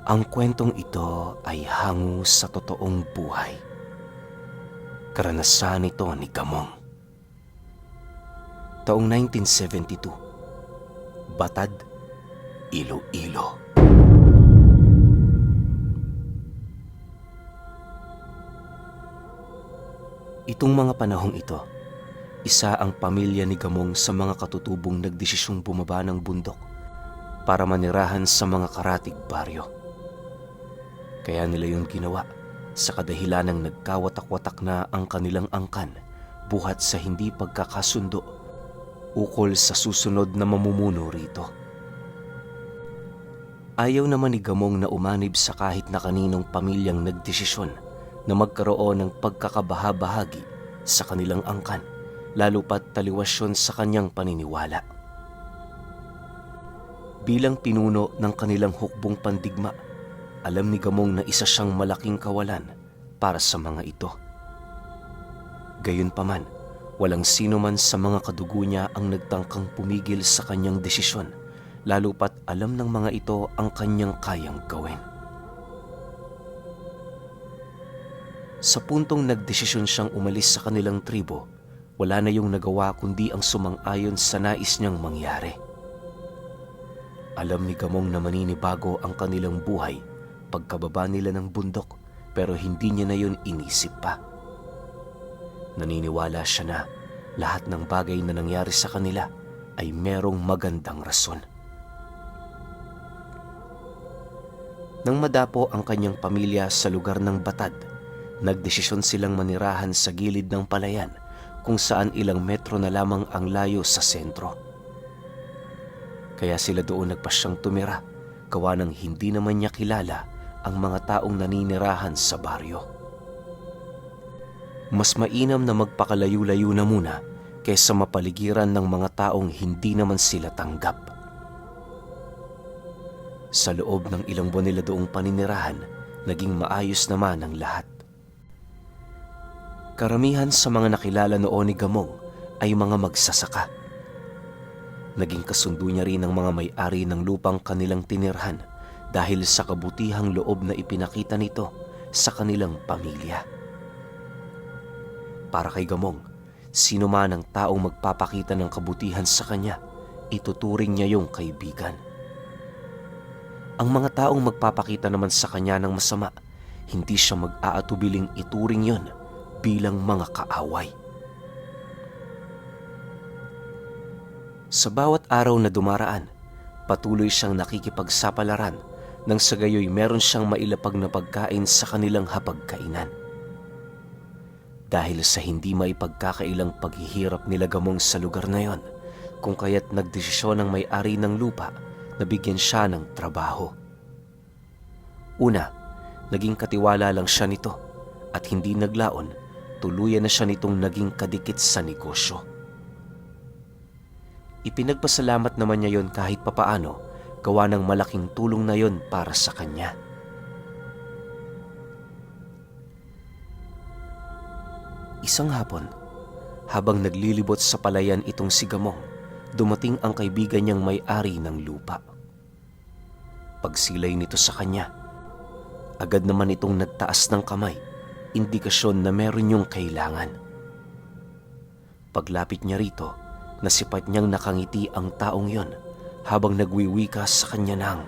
Ang kwentong ito ay hango sa totoong buhay. Karanasan ito ni Gamong. Taong 1972, Batad, Iloilo. Itong mga panahong ito, isa ang pamilya ni Gamong sa mga katutubong nagdesisyong bumaba ng bundok para manirahan sa mga karatig baryo. Kaya nila yun ginawa sa kadahilanang nagkawatak-watak na ang kanilang angkan buhat sa hindi pagkakasundo ukol sa susunod na mamumuno rito. Ayaw naman ni Gamong na umanib sa kahit na kaninong pamilyang nagdesisyon na magkaroon ng pagkakabaha-bahagi sa kanilang angkan, lalo pat taliwas yun sa kanyang paniniwala. Bilang pinuno ng kanilang hukbong pandigma, alam ni Gamong na isa siyang malaking kawalan para sa mga ito. Gayunpaman, walang sino man sa mga kadugo niya ang nagtangkang pumigil sa kanyang desisyon, lalo pat alam ng mga ito ang kanyang kayang gawin. Sa puntong nagdesisyon siyang umalis sa kanilang tribo, wala na yung nagawa kundi ang sumang-ayon sa nais niyang mangyari. Alam ni Gamong na maninibago ang kanilang buhay pagkababa nila ng bundok, pero hindi niya na yun inisip pa. Naniniwala siya na lahat ng bagay na nangyari sa kanila ay merong magandang rason. Nang madapo ang kanyang pamilya sa lugar ng Batad, nagdesisyon silang manirahan sa gilid ng palayan kung saan ilang metro na lamang ang layo sa sentro. Kaya sila doon nagpasyang tumira, gawa ng hindi naman niya kilala ang mga taong naninirahan sa baryo. Mas mainam na magpakalayo-layo na muna kaysa mapaligiran ng mga taong hindi naman sila tanggap. Sa loob ng ilang buwan nila doong paninirahan, naging maayos naman ang lahat. Karamihan sa mga nakilala noon ni Gamong ay mga magsasaka. Naging kasundo niya rin ang mga may-ari ng lupang kanilang tinirhan dahil sa kabutihang loob na ipinakita nito sa kanilang pamilya. Para kay Gamong, sino man ang taong magpapakita ng kabutihan sa kanya, ituturing niya yung kaibigan. Ang mga taong magpapakita naman sa kanya ng masama, hindi siya mag-aatubiling ituring yon bilang mga kaaway. Sa bawat araw na dumaraan, patuloy siyang nakikipagsapalaran nang sa gayoy meron siyang mailapag na pagkain sa kanilang hapagkainan. Dahil sa hindi maipagkakailang paghihirap nila Gamong sa lugar na yon, kung kaya't nagdesisyon ang may-ari ng lupa na bigyan siya ng trabaho. Una, naging katiwala lang siya nito at hindi naglaon, tuluyan na siya nitong naging kadikit sa negosyo. Ipinagpasalamat naman niya yon kahit papaano, gawa ng malaking tulong na yon para sa kanya. Isang hapon, habang naglilibot sa palayan itong si Gamong, dumating ang kaibigan niyang may-ari ng lupa. Pagsilay nito sa kanya, agad naman itong nagtaas ng kamay, indikasyon na meron yung kailangan. Paglapit niya rito, nasipat niyang nakangiti ang taong yon habang nagwiwika sa kanya ng,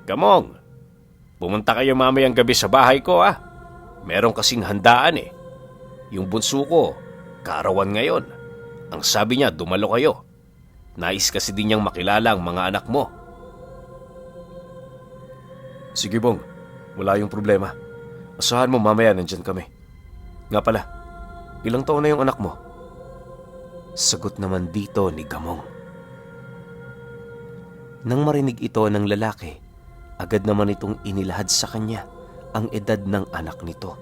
Gamong, pumunta kayo mamayang gabi sa bahay ko ah. Meron kasing handaan eh. Yung bunso ko, kaarawan ngayon. Ang sabi niya, dumalo kayo. Nais kasi din niyang makilala ang mga anak mo. Sige Bong, wala yung problema. Asahan mo mamaya nandyan kami. Nga pala, ilang taon na yung anak mo? Sagot naman dito ni Gamong. Nang marinig ito ng lalaki, agad naman itong inilahad sa kanya ang edad ng anak nito.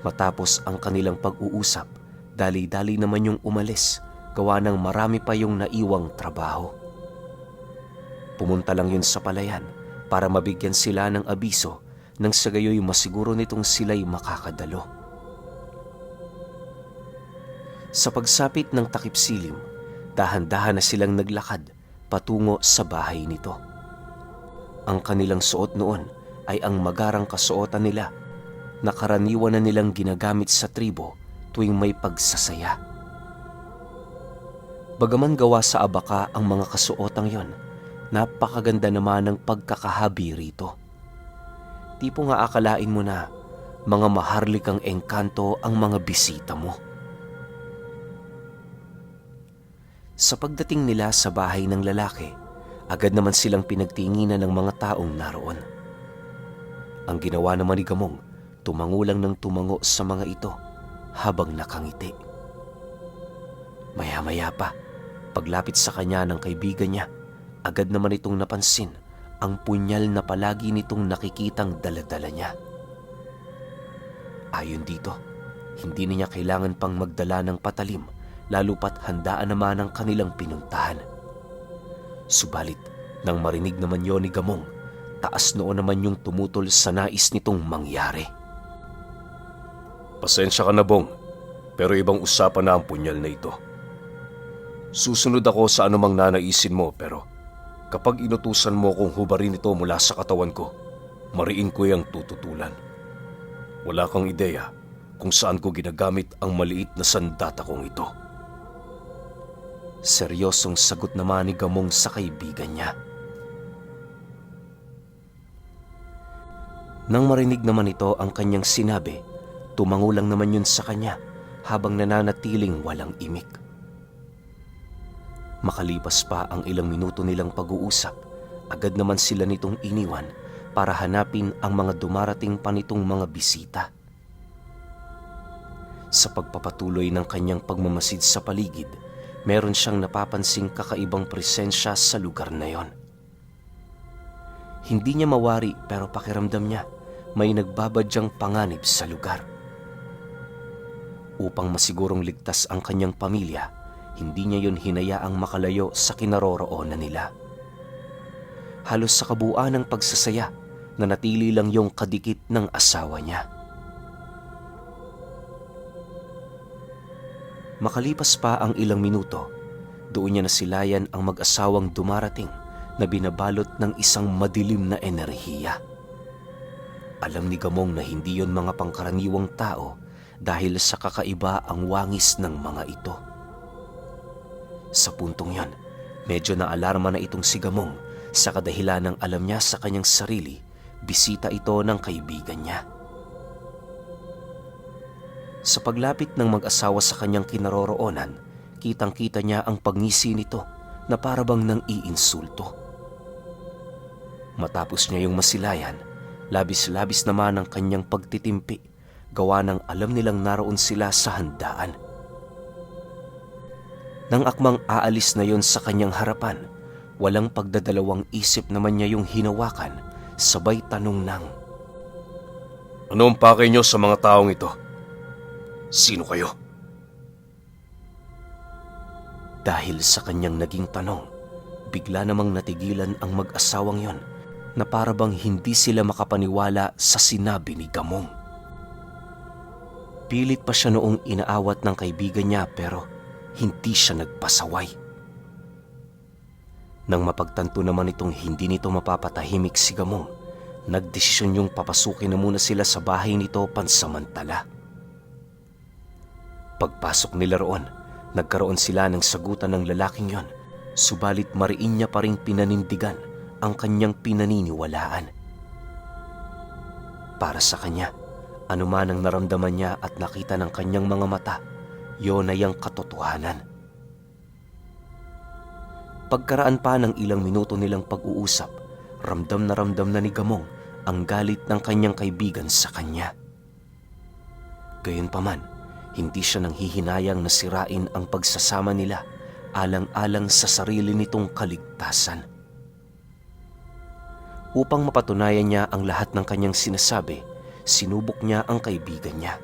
Matapos ang kanilang pag-uusap, dali-dali naman yung umalis, gawa ng marami pa yung naiwang trabaho. Pumunta lang yun sa palayan para mabigyan sila ng abiso nang sa gayoy masiguro nitong sila'y makakadalo. Sa pagsapit ng takip silim, dahan-dahan na silang naglakad patungo sa bahay nito. Ang kanilang suot noon ay ang magarang kasuotan nila na karaniwan na nilang ginagamit sa tribo tuwing may pagsasaya. Bagaman gawa sa abaka ang mga kasuotang yon, napakaganda naman ng pagkakahabi rito. Tipo nga akalain mo na mga maharlikang engkanto ang mga bisita mo. Sa pagdating nila sa bahay ng lalaki, agad naman silang pinagtinginan ng mga taong naroon. Ang ginawa naman ni Gamong, tumango lang ng tumango sa mga ito habang nakangiti. Maya-maya pa, paglapit sa kanya ng kaibigan niya, agad naman itong napansin ang punyal na palagi nitong nakikitang daladala niya. Ayon dito, hindi niya kailangan pang magdala ng patalim, lalo pat handaan naman ang kanilang pinuntahan. Subalit, nang marinig naman yon ni Gamong, taas noon naman yung tumutol sa nais nitong mangyari. Pasensya ka na, Bong, pero ibang usapan na ang punyal na ito. Susunod ako sa anumang nanaisin mo, pero kapag inutusan mo kong hubarin ito mula sa katawan ko, mariin ko yung tututulan. Wala kang ideya kung saan ko ginagamit ang maliit na sandata kong ito. Seryosong sagot naman ni Gamong sa kaibigan niya. Nang marinig naman ito ang kanyang sinabi, tumango lang naman yun sa kanya habang nananatiling walang imik. Makalipas pa ang ilang minuto nilang pag-uusap, agad naman sila nitong iniwan para hanapin ang mga dumarating pa nitong mga bisita. Sa pagpapatuloy ng kanyang pagmamasid sa paligid, meron siyang napapansing kakaibang presensya sa lugar na yon. Hindi niya mawari pero pakiramdam niya may nagbabadyang panganib sa lugar. Upang masigurong ligtas ang kanyang pamilya, hindi niya yun hinayaang makalayo sa kinaroroonan nila. Halos sa kabuuan ng pagsasaya, nanatili lang yung kadikit ng asawa niya. Makalipas pa ang ilang minuto, doon niya nasilayan ang mag-asawang dumarating na binabalot ng isang madilim na enerhiya. Alam ni Gamong na hindi yon mga pangkaraniwang tao dahil sa kakaiba ang wangis ng mga ito. Sa puntong yon, medyo naalarma na itong si Gamong sa kadahilan ng alam niya sa kanyang sarili, bisita ito ng kaibigan niya. Sa paglapit ng mag-asawa sa kanyang kinaroroonan, kitang-kita niya ang pagngisi nito na parabang nang iinsulto. Matapos niya yung masilayan, labis-labis naman ang kanyang pagtitimpi, gawa ng alam nilang naroon sila sa handaan. Nang akmang aalis na yon sa kanyang harapan, walang pagdadalawang isip naman niya yung hinawakan, sabay tanong ng, Ano ang pakay niyo sa mga taong ito? Sino kayo? Dahil sa kanyang naging tanong, bigla namang natigilan ang mag-asawang yon na parabang hindi sila makapaniwala sa sinabi ni Gamong. Pilit pa siya noong inaawat ng kaibigan niya pero hindi siya nagpasaway. Nang mapagtanto naman itong hindi nito mapapatahimik si Gamong, nagdesisyon yung papasukin na muna sila sa bahay nito pansamantala. Pagpasok nila roon, nagkaroon sila ng sagutan ng lalaking yon, subalit mariin niya pa ring pinanindigan ang kanyang pinaniniwalaan. Para sa kanya, anuman ang naramdaman niya at nakita ng kanyang mga mata, yon ay ang katotohanan. Pagkaraan pa ng ilang minuto nilang pag-uusap, ramdam na ni Gamong ang galit ng kanyang kaibigan sa kanya. Gayunpaman, hindi siya nanghihinayang na sirain ang pagsasama nila alang-alang sa sarili nitong kaligtasan. Upang mapatunayan niya ang lahat ng kanyang sinasabi, sinubok niya ang kaibigan niya.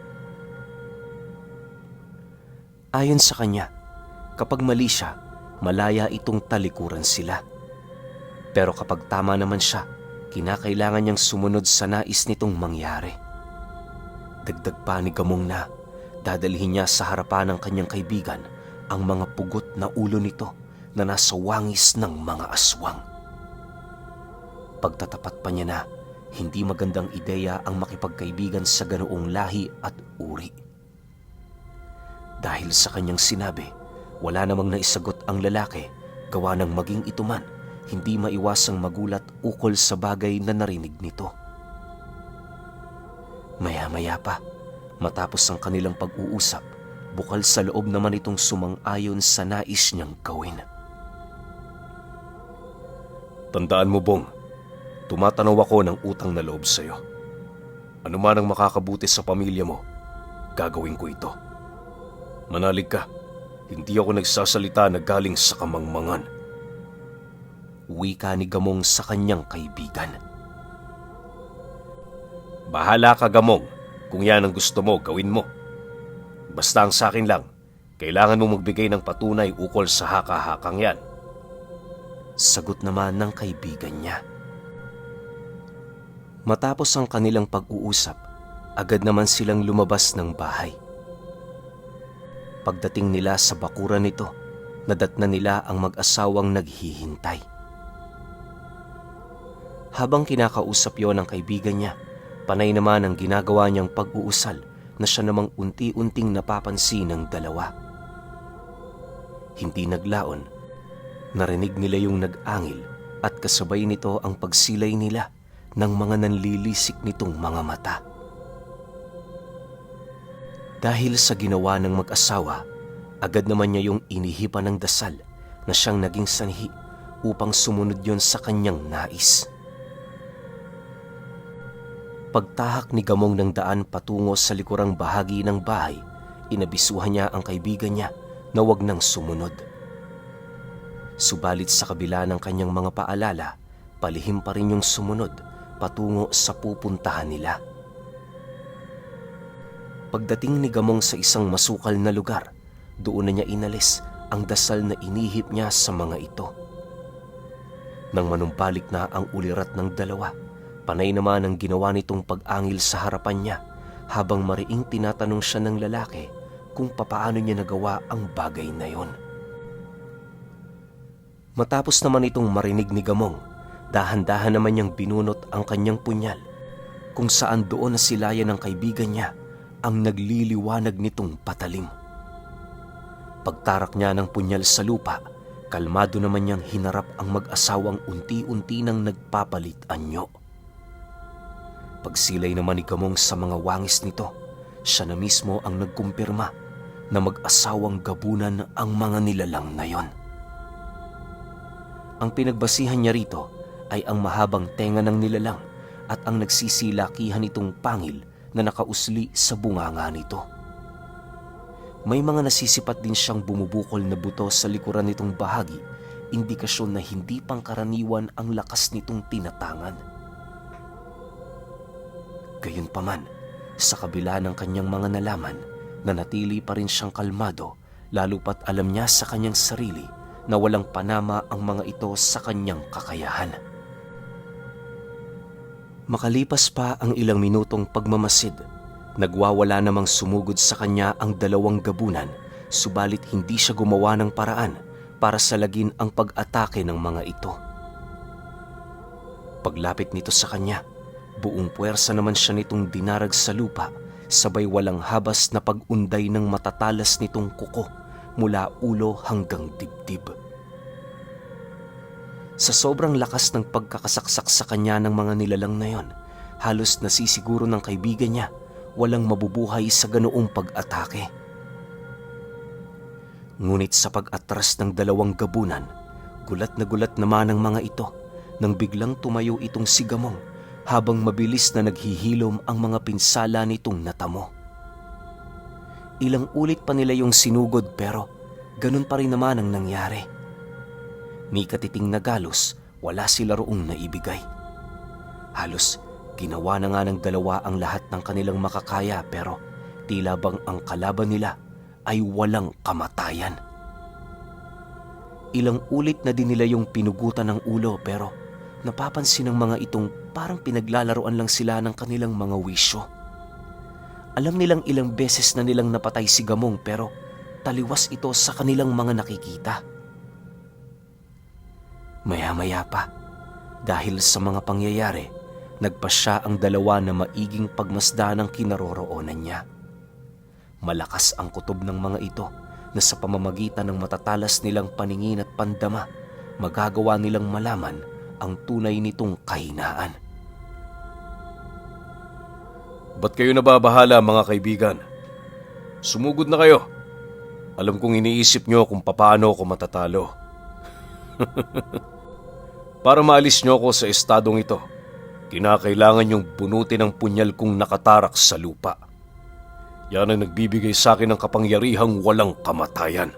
Ayon sa kanya, kapag mali siya, malaya itong talikuran sila. Pero kapag tama naman siya, kinakailangan niyang sumunod sa nais nitong mangyari. Dagdag pa ni Gamong na dadalhin niya sa harapan ng kanyang kaibigan ang mga pugot na ulo nito na nasa wangis ng mga aswang. Pagtatapat pa niya na hindi magandang ideya ang makipagkaibigan sa ganoong lahi at uri. Dahil sa kanyang sinabi, wala namang naisagot ang lalaki, gawa ng maging ito man, hindi maiwasang magulat ukol sa bagay na narinig nito. Maya-maya pa, matapos ang kanilang pag-uusap, bukal sa loob naman itong sumang-ayon sa nais niyang gawin. Tandaan mo, Bong, tumatanaw ako ng utang na loob sa'yo. Ano man ang makakabuti sa pamilya mo, gagawin ko ito. Manalig ka, hindi ako nagsasalita na galing sa kamangmangan. Wika ni Gamong sa kanyang kaibigan. Bahala ka, Gamong. Kung yan ang gusto mo, gawin mo. Basta ang sakin lang, kailangan mong magbigay ng patunay ukol sa haka-hakang yan. Sagot naman ng kaibigan niya. Matapos ang kanilang pag-uusap, agad naman silang lumabas ng bahay. Pagdating nila sa bakuran nito, nadatnan nila ang mag-asawang naghihintay. Habang kinakausap yon ng kaibigan niya, panay naman ang ginagawa niyang pag-uusal na siya namang unti-unting napapansin ng dalawa. Hindi naglaon, narinig nila yung nag-angil at kasabay nito ang pagsilay nila ng mga nanlilisik nitong mga mata. Dahil sa ginawa ng mag-asawa, agad naman niya yung inihipan ng dasal na siyang naging sanhi upang sumunod yon sa kanyang nais. Pagtahak ni Gamong ng daan patungo sa likurang bahagi ng bahay, inabisuhan niya ang kaibigan niya na wag nang sumunod. Subalit sa kabila ng kanyang mga paalala, palihim pa rin yung sumunod patungo sa pupuntahan nila. Pagdating ni Gamong sa isang masukal na lugar, doon na niya inalis ang dasal na inihip niya sa mga ito. Nang manumbalik na ang ulirat ng dalawa, panay naman ang ginawa nitong pag-angil sa harapan niya habang mariing tinatanong siya ng lalaki kung papaano niya nagawa ang bagay na yon. Matapos naman itong marinig ni Gamong, dahan-dahan naman niyang binunot ang kanyang punyal kung saan doon na silayan ng kaibigan niya ang nagliliwanag nitong patalim. Pagtarak niya ng punyal sa lupa, kalmado naman niyang hinarap ang mag-asawang unti-unti nang nagpapalit anyo. Pagsilay naman ni Gamong sa mga wangis nito, siya na mismo ang nagkumpirma na mag-asawang gabunan ang mga nilalang na yon. Ang pinagbasihan niya rito ay ang mahabang tenga ng nilalang at ang nagsisilakihan nitong pangil na nakausli sa bunganga nito. May mga nasisipat din siyang bumubukol na buto sa likuran nitong bahagi, indikasyon na hindi pangkaraniwan ang lakas nitong tinatangan. Gayunpaman, sa kabila ng kanyang mga nalaman, nanatili pa rin siyang kalmado, lalo pat alam niya sa kanyang sarili na walang panama ang mga ito sa kanyang kakayahan. Makalipas pa ang ilang minutong pagmamasid, nagwawala namang sumugod sa kanya ang dalawang gabunan, subalit hindi siya gumawa ng paraan para salagin ang pag-atake ng mga ito. Paglapit nito sa kanya, buong puwersa naman siya nitong dinarag sa lupa, sabay walang habas na pag-unday ng matatalas nitong kuko mula ulo hanggang dibdib. Sa sobrang lakas ng pagkakasaksak sa kanya ng mga nilalang na yon, halos nasisiguro ng kaibigan niya walang mabubuhay sa ganoong pag-atake. Ngunit sa pag-atras ng dalawang gabunan, gulat na gulat naman ang mga ito nang biglang tumayo itong si Gamong habang mabilis na naghihilom ang mga pinsala nitong natamo. Ilang ulit pa nila yung sinugod pero ganun pa rin naman ang nangyari. Ni katiting na galos, wala sila roong naibigay. Halos ginawa na nga ng dalawa ang lahat ng kanilang makakaya pero tila bang ang kalaban nila ay walang kamatayan. Ilang ulit na din nila yung pinugutan ng ulo pero napapansin ng mga itong parang pinaglalaroan lang sila ng kanilang mga wisyo. Alam nilang ilang beses na nilang napatay si Gamong pero taliwas ito sa kanilang mga nakikita. Maya-maya pa, Dahil sa mga pangyayari, nagpasya ang dalawa na maiging pagmasdan ang kinaroroonan niya. Malakas ang kutob ng mga ito na sa pamamagitan ng matatalas nilang paningin at pandama, magagawa nilang malaman ang tunay nitong kahinaan. Ba't kayo nababahala, mga kaibigan? Sumugod na kayo. Alam kong iniisip nyo kung papaano ako matatalo. Para maalis nyo ako sa estadong ito, kinakailangan yung bunutin ang punyal kong nakatarak sa lupa. Yan ang nagbibigay sa akin ng kapangyarihang walang kamatayan.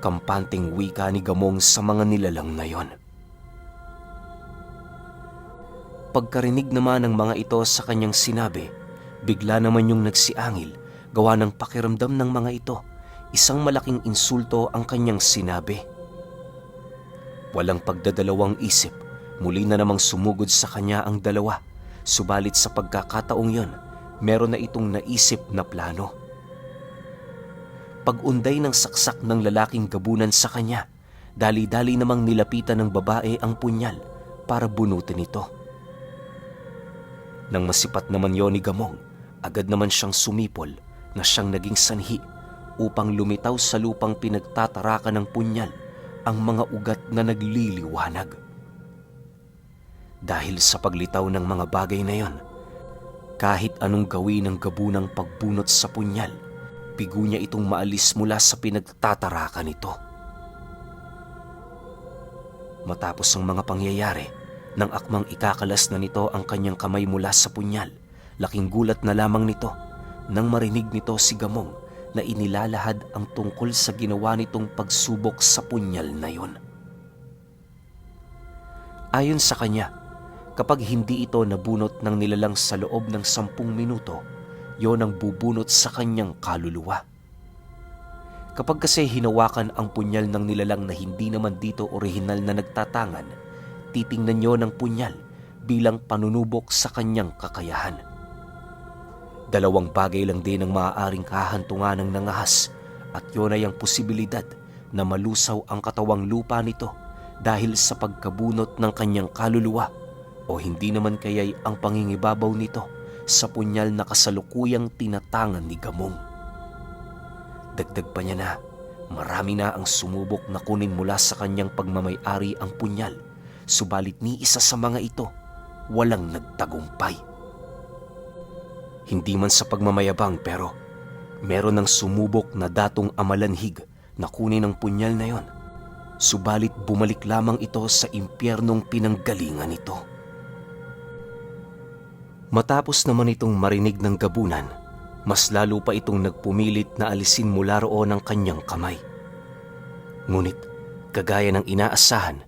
Kampanting wika ni Gamong sa mga nilalang na yon. Pagkarinig naman ng mga ito sa kanyang sinabi, bigla naman yung nagsiangil, gawa ng pakiramdam ng mga ito. Isang malaking insulto ang kanyang sinabi. Walang pagdadalawang isip, muli na namang sumugod sa kanya ang dalawa. Subalit sa pagkakataong yon, meron na itong naisip na plano. Pag-unday ng saksak ng lalaking gabunan sa kanya, dali-dali namang nilapitan ng babae ang punyal para bunutin ito. Nang masipat naman yon ni Gamong, agad naman siyang sumipol na siyang naging sanhi upang lumitaw sa lupang pinagtatarakan ng punyal ang mga ugat na nagliliwanag. Dahil sa paglitaw ng mga bagay na yon, kahit anong gawin ng gabunang pagbunot sa punyal, bigo niya itong maalis mula sa pinagtatarakan nito. Matapos ang mga pangyayari, nang akmang ikakalas na nito ang kanyang kamay mula sa punyal, laking gulat na lamang nito nang marinig nito si Gamong na inilalahad ang tungkol sa ginawa nitong pagsubok sa punyal na yun. Ayon sa kanya, kapag hindi ito nabunot ng nilalang sa loob ng 10 minuto, yon ang bubunot sa kanyang kaluluwa. Kapag kasi hinawakan ang punyal ng nilalang na hindi naman dito orihinal na nagtatangan, titingnan niyo ng punyal bilang panunubok sa kanyang kakayahan. Dalawang bagay lang din ang maaaring kahantungan ng nangahas at yun ay ang posibilidad na malusaw ang katawang lupa nito dahil sa pagkabunot ng kanyang kaluluwa o hindi naman kaya'y ang pangingibabaw nito sa punyal na kasalukuyang tinatangan ni Gamong. Dagdag pa niya na marami na ang sumubok na kunin mula sa kanyang pagmamay-ari ang punyal, subalit ni isa sa mga ito walang nagtagumpay. Hindi man sa pagmamayabang pero meron ng sumubok na datong amalanhig na kunin ang punyal na yon, subalit bumalik lamang ito sa impyernong pinanggalingan nito. Matapos naman itong marinig ng gabunan, mas lalo pa itong nagpumilit na alisin mula roon ang kanyang kamay. Ngunit kagaya ng inaasahan,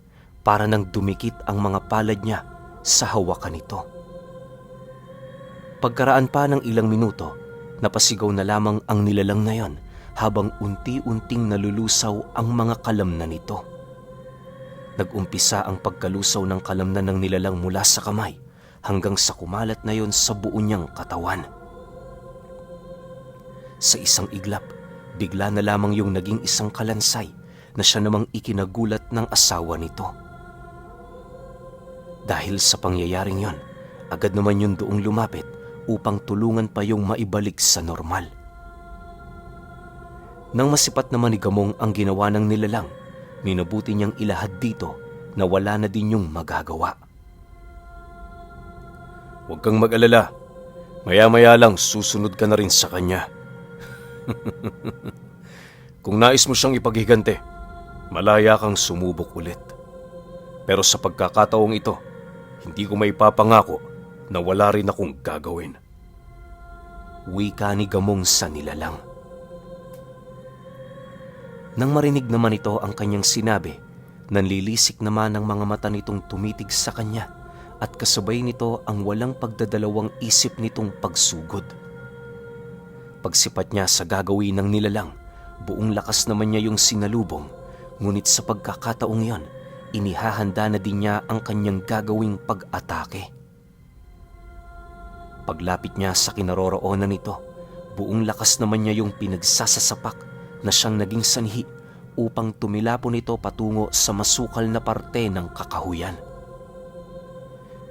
para nang dumikit ang mga palad niya sa hawakan nito. Pagkaraan pa ng ilang minuto, napasigaw na lamang ang nilalang na yon habang unti-unting nalulusaw ang mga kalamnan nito. Nag-umpisa ang pagkalusaw ng kalamnan ng nilalang mula sa kamay hanggang sa kumalat na yon sa buo niyang katawan. Sa isang iglap, bigla na lamang yung naging isang kalansay na siya namang ikinagulat ng asawa nito. Dahil sa pangyayaring yon, agad naman yun doong lumapit upang tulungan pa yung maibalik sa normal. Nang masipat naman ni Gamong ang ginawa ng nilalang, minabuti niyang ilahad dito na wala na din yung magagawa. Huwag kang mag-alala. Maya-maya lang susunod ka na rin sa kanya. Kung nais mo siyang ipaghiganti, malaya kang sumubok ulit. Pero sa pagkakataong ito, hindi ko maipapangako na wala rin akong gagawin. Wika ni Gamong sa nilalang. Nang marinig naman ito ang kanyang sinabi, nanlilisik naman ang mga mata nitong tumitig sa kanya at kasabay nito ang walang pagdadalawang isip nitong pagsugod. Pagsipat niya sa gagawin ng nilalang, buong lakas naman niya yung sinalubong, ngunit sa pagkakataong yon, inihahanda na din niya ang kanyang gagawing pag-atake. Paglapit niya sa kinaroroonan nito, buong lakas naman niya yung pinagsasasapak na siyang naging sanhi upang tumilapon ito patungo sa masukal na parte ng kakahuyan.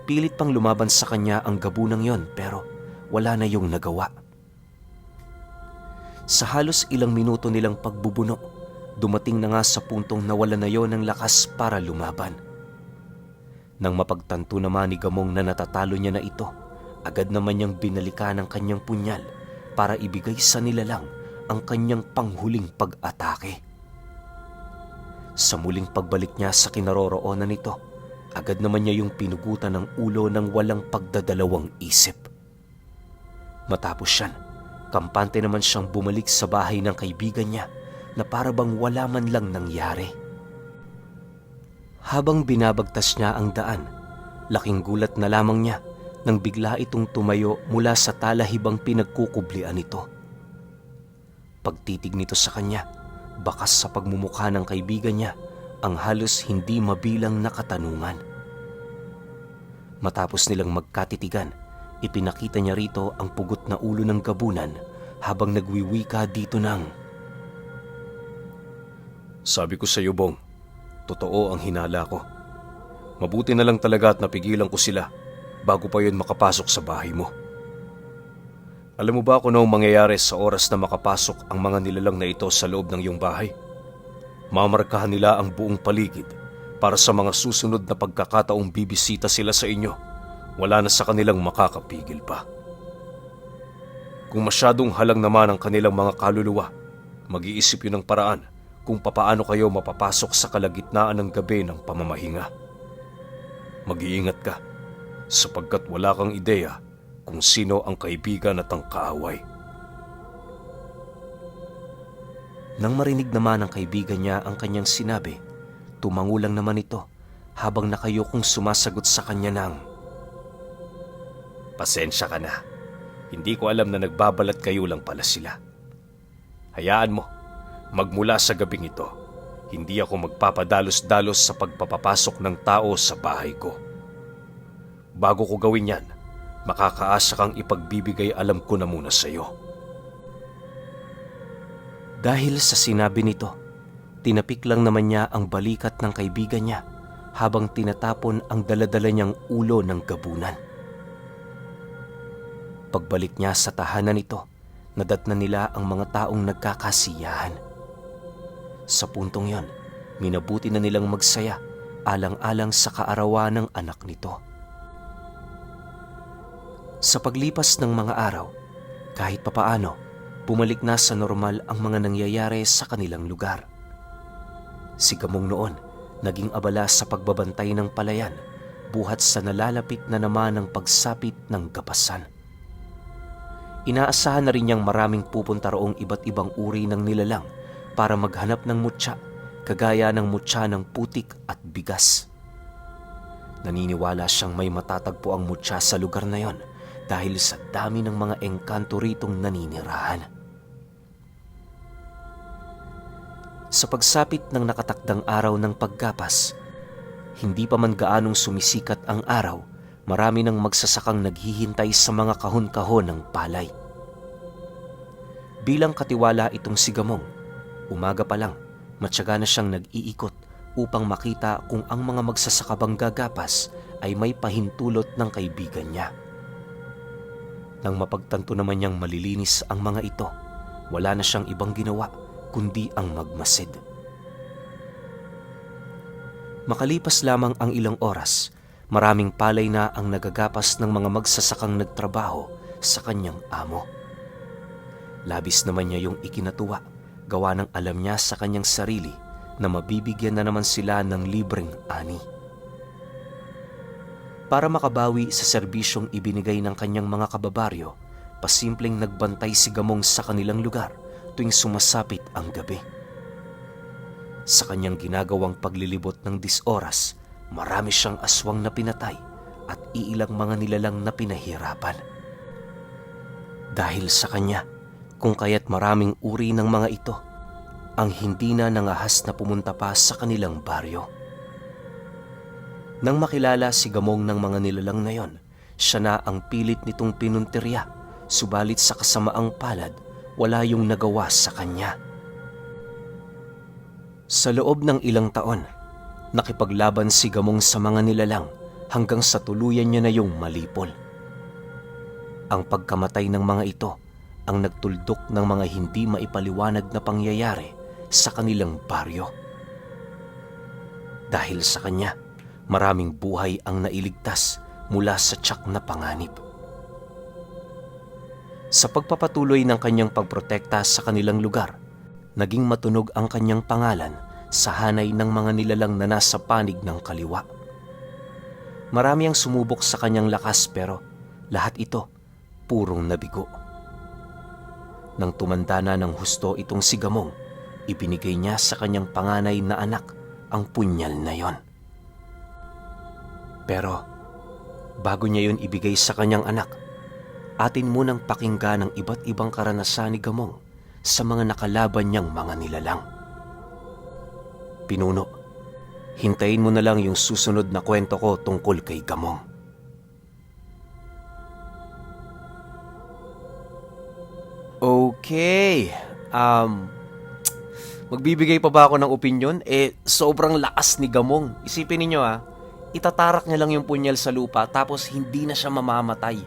Pilit pang lumaban sa kanya ang gabunang yon pero wala na yung nagawa. Sa halos ilang minuto nilang pagbubuno, dumating na nga sa puntong nawala na yon ng lakas para lumaban. Nang mapagtanto naman ni Gamong na natatalo niya na ito, agad naman niyang binalikan ang kanyang punyal para ibigay sa nilalang ang kanyang panghuling pag-atake. Sa muling pagbalik niya sa kinaroroonan nito, agad naman niya yung pinugutan ng ulo ng walang pagdadalawang isip. Matapos yan, kampante naman siyang bumalik sa bahay ng kaibigan niya na para bang wala man lang nangyari. Habang binabagtas niya ang daan, laking gulat na lamang niya nang bigla itong tumayo mula sa talahibang pinagkukublian nito. Pagtitig nito sa kanya, bakas sa pagmumukha ng kaibigan niya ang halos hindi mabilang na katanungan. Matapos nilang magkatitigan, ipinakita niya rito ang pugot na ulo ng gabunan habang nagwiwika dito ng, Sabi ko sa iyo, Bong, totoo ang hinala ko. Mabuti na lang talaga at napigilan ko sila bago pa yun makapasok sa bahay mo. Alam mo ba kung anong mangyayari sa oras na makapasok ang mga nilalang na ito sa loob ng iyong bahay? Mamarkahan nila ang buong paligid para sa mga susunod na pagkakataong bibisita sila sa inyo. Wala na sa kanilang makakapigil pa. Kung masyadong halang naman ang kanilang mga kaluluwa, mag-iisip yun ng paraan kung papaano kayo mapapasok sa kalagitnaan ng gabi ng pamamahinga. Mag-iingat ka sapagkat wala kang ideya kung sino ang kaibigan at ang kaaway. Nang marinig naman ng kaibigan niya ang kanyang sinabi, tumango lang naman ito habang nakayukong sumasagot sa kanya ng, Pasensya ka na. Hindi ko alam na nagbabalat kayo lang pala sila. Hayaan mo, magmula sa gabing ito, hindi ako magpapadalos-dalos sa pagpapapasok ng tao sa bahay ko. Bago ko gawin yan, makakaasa kang ipagbibigay alam ko na muna sa iyo. Dahil sa sinabi nito, tinapik lang naman niya ang balikat ng kaibigan niya habang tinatapon ang daladala niyang ulo ng gabunan. Pagbalik niya sa tahanan nito, nadatnan nila ang mga taong nagkakasiyahan. Sa puntong yon, minabuti na nilang magsaya alang-alang sa kaarawan ng anak nito. Sa paglipas ng mga araw, kahit papaano, bumalik na sa normal ang mga nangyayari sa kanilang lugar. Si Gamong noon, naging abala sa pagbabantay ng palayan, buhat sa nalalapit na naman ang pagsapit ng gapasan. Inaasahan na rin niyang maraming pupunta roong iba't ibang uri ng nilalang para maghanap ng mutya, kagaya ng mutya ng putik at bigas. Naniniwala siyang may matatagpo ang mutya sa lugar na yon dahil sa dami ng mga engkanto ritong naninirahan. Sa pagsapit ng nakatakdang araw ng paggapas, hindi pa man gaanong sumisikat ang araw, marami ng magsasakang naghihintay sa mga kahon-kahon ng palay. Bilang katiwala itong si Gamong, umaga pa lang, matyaga na siyang nag-iikot upang makita kung ang mga magsasakabang gagapas ay may pahintulot ng kaibigan niya. Nang mapagtanto naman niyang malilinis ang mga ito, wala na siyang ibang ginawa kundi ang magmasid. Makalipas lamang ang ilang oras, maraming palay na ang nagagapas ng mga magsasakang nagtrabaho sa kanyang amo. Labis naman niya yung ikinatuwa, gawa ng alam niya sa kanyang sarili na mabibigyan na naman sila ng libreng ani. Para makabawi sa serbisyong ibinigay ng kanyang mga kababaryo, pasimpleng nagbantay si Gamong sa kanilang lugar tuwing sumasapit ang gabi. Sa kanyang ginagawang paglilibot ng 10 oras, marami siyang aswang na pinatay at iilang mga nilalang na pinahirapan. Dahil sa kanya, kung kaya't maraming uri ng mga ito ang hindi na nangahas na pumunta pa sa kanilang baryo. Nang makilala si Gamong ng mga nilalang na yon, siya na ang pilit nitong pinuntirya, subalit sa kasamaang palad, wala yung nagawa sa kanya. Sa loob ng ilang taon, nakipaglaban si Gamong sa mga nilalang hanggang sa tuluyan niya na yung malipol. Ang pagkamatay ng mga ito ang nagtuldok ng mga hindi maipaliwanag na pangyayari sa kanilang baryo. Dahil sa kanya, maraming buhay ang nailigtas mula sa tiyak na panganib. Sa pagpapatuloy ng kanyang pagprotekta sa kanilang lugar, naging matunog ang kanyang pangalan sa hanay ng mga nilalang na nasa panig ng kaliwa. Marami ang sumubok sa kanyang lakas pero lahat ito purong nabigo. Nang tumanda na ng husto itong si Gamong, ibinigay niya sa kanyang panganay na anak ang punyal na yon. Pero bago niya yun ibigay sa kanyang anak, atin munang pakinggan ang iba't ibang karanasan ni Gamong sa mga nakalaban niyang mga nilalang. Pinuno, hintayin mo na lang yung susunod na kwento ko tungkol kay Gamong. Okay. Magbibigay pa ba ako ng opinyon? Sobrang lakas ni Gamong. Isipin ninyo itatarak niya lang yung punyal sa lupa tapos hindi na siya mamamatay.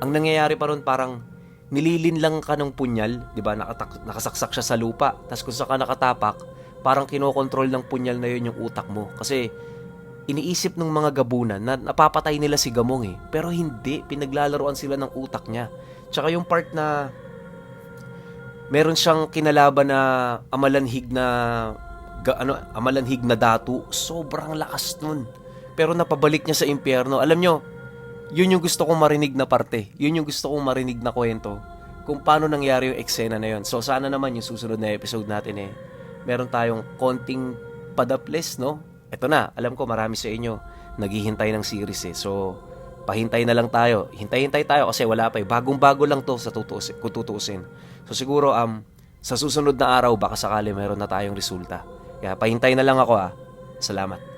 Ang nangyayari pa ron parang nililin lang ka ng punyal, di ba? Nakasaksak siya sa lupa. Tapos kung saan ka nakatapak, parang kinokontrol ng punyal na yun yung utak mo. Kasi iniisip ng mga gabunan na napapatay nila si Gamong Pero hindi, pinaglalaroan sila ng utak niya. Tsaka yung part na meron siyang kinalaban na amalanhig na datu, sobrang lakas nun. Pero napabalik niya sa impyerno. Alam nyo, yun yung gusto kong marinig na parte. Yun yung gusto kong marinig na kwento. Kung paano nangyari yung eksena na yun. So sana naman yung susunod na episode natin meron tayong konting padaples, no? Eto na, alam ko marami sa inyo naghihintay ng series So pahintay na lang tayo. Hintay-hintay tayo kasi wala pa Bagong-bago lang to kung tutuusin. So siguro sa susunod na araw baka sakali meron na tayong resulta. Kaya pahintay na lang ako Salamat.